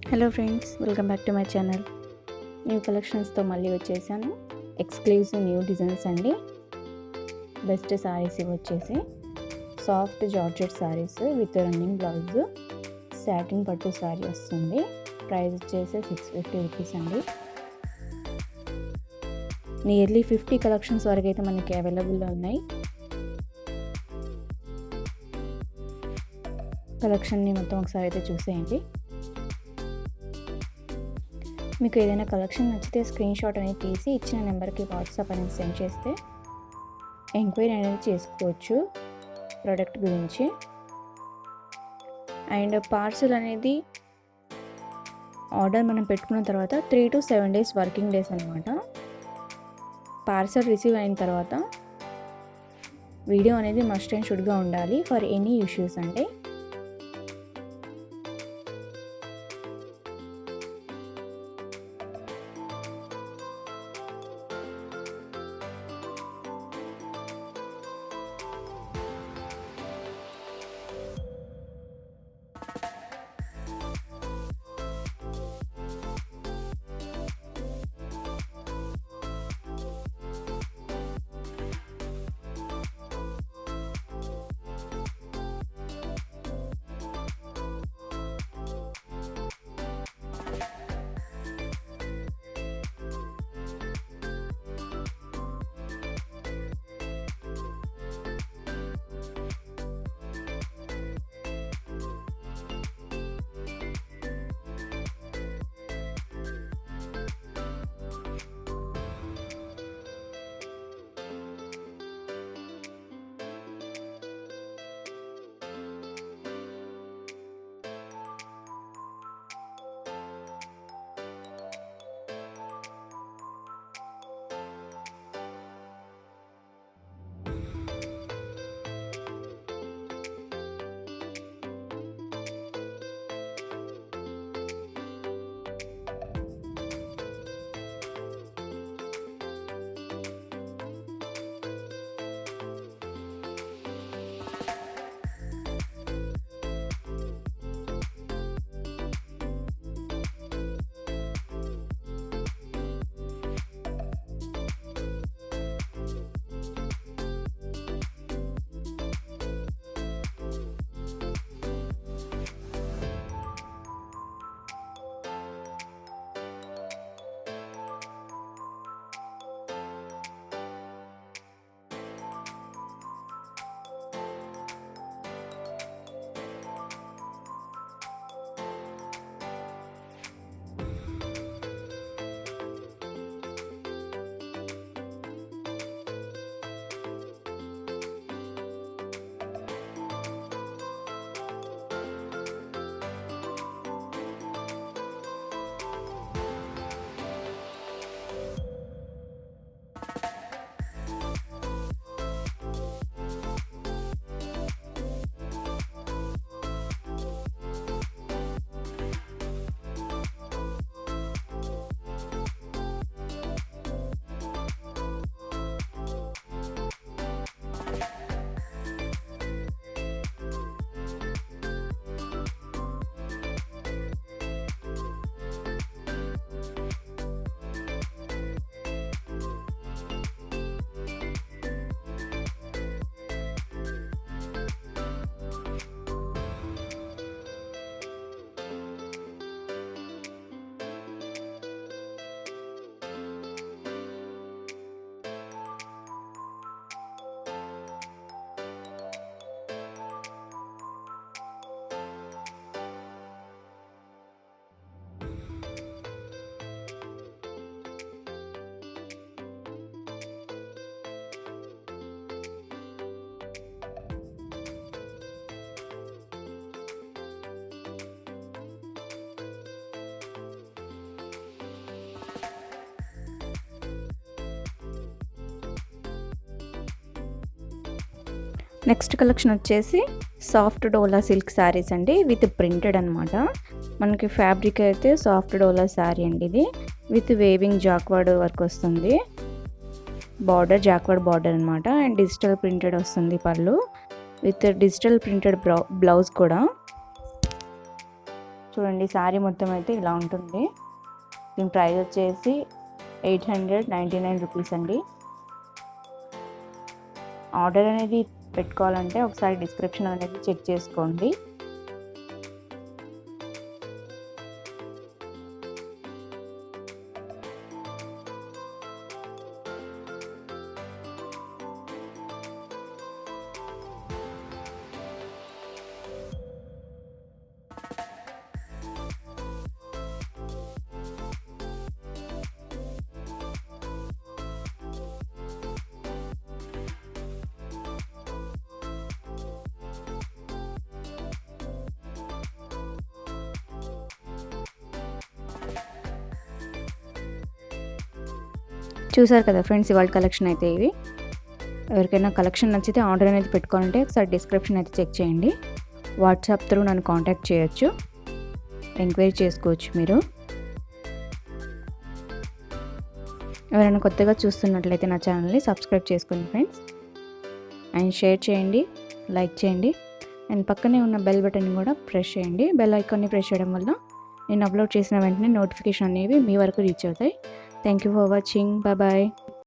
Hello friends, welcome back to my channel. New కలెక్షన్స్తో మళ్ళీ వచ్చేసాను. ఎక్స్క్లూజివ్ న్యూ డిజైన్స్ అండి. బెస్ట్ శారీస్ ఇవి వచ్చేసి soft georgette saris with running blouse, satin పట్టు శారీ వస్తుంది. ప్రైస్ వచ్చేసి 650 రూపీస్ అండి. నియర్లీ 50 కలెక్షన్స్ వరకు అయితే మనకి అవైలబుల్లో ఉన్నాయి. కలెక్షన్ని మొత్తం ఒకసారి అయితే చూసేయండి. మీకు ఏదైనా కలెక్షన్ నచ్చితే స్క్రీన్ షాట్ అనేది తీసి ఇచ్చిన నెంబర్కి వాట్సాప్ అనేది సెండ్ చేస్తే ఎంక్వైరీ అనేది చేసుకోవచ్చు ప్రోడక్ట్ గురించి. అండ్ పార్సల్ అనేది ఆర్డర్ మనం పెట్టుకున్న తర్వాత 3 to 7 days వర్కింగ్ డేస్ అనమాట. పార్సల్ రిసీవ్ అయిన తర్వాత వీడియో అనేది మస్ట్ అండ్ షుడ్గా ఉండాలి ఫర్ ఎనీ ఇష్యూస్ అంటే. నెక్స్ట్ కలెక్షన్ వచ్చేసి సాఫ్ట్ డోలా సిల్క్ శారీస్ అండి విత్ ప్రింటెడ్ అనమాట. మనకి ఫ్యాబ్రిక్ అయితే సాఫ్ట్ డోలా శారీ అండి. ఇది విత్ వేవింగ్ జాక్వర్డ్ వర్క్ వస్తుంది. బార్డర్ జాక్వర్డ్ బార్డర్ అనమాట. అండ్ డిజిటల్ ప్రింటెడ్ వస్తుంది పళ్ళు విత్ డిజిటల్ ప్రింటెడ్ బ్లౌజ్ కూడా. చూడండి శారీ మొత్తం అయితే ఇలా ఉంటుంది. దీని ప్రైస్ వచ్చేసి 899 రూపీస్ అండి. ఆర్డర్ అనేది పెట్టుకోవాలంటే ఒకసారి డిస్క్రిప్షన్ అనేది చెక్ చేసుకోండి. చూసారు కదా ఫ్రెండ్స్, ఇవాళ కలెక్షన్ అయితే ఇవి. ఎవరికైనా కలెక్షన్ నచ్చితే ఆర్డర్ అనేది పెట్టుకోవాలంటే ఒకసారి డిస్క్రిప్షన్ అయితే చెక్ చేయండి. వాట్సాప్ త్రూ నన్ను కాంటాక్ట్ చేయొచ్చు, ఎంక్వైరీ చేసుకోవచ్చు మీరు. ఎవరైనా కొత్తగా చూస్తున్నట్లయితే నా ఛానల్ని సబ్స్క్రైబ్ చేసుకోండి ఫ్రెండ్స్, అండ్ షేర్ చేయండి, లైక్ చేయండి, అండ్ పక్కనే ఉన్న బెల్ బటన్ కూడా ప్రెస్ చేయండి. బెల్ ఐకాన్ని ప్రెస్ చేయడం వల్ల నేను అప్లోడ్ చేసిన వెంటనే నోటిఫికేషన్ అనేవి మీ వరకు రీచ్ అవుతాయి. Thank you for watching. Bye bye.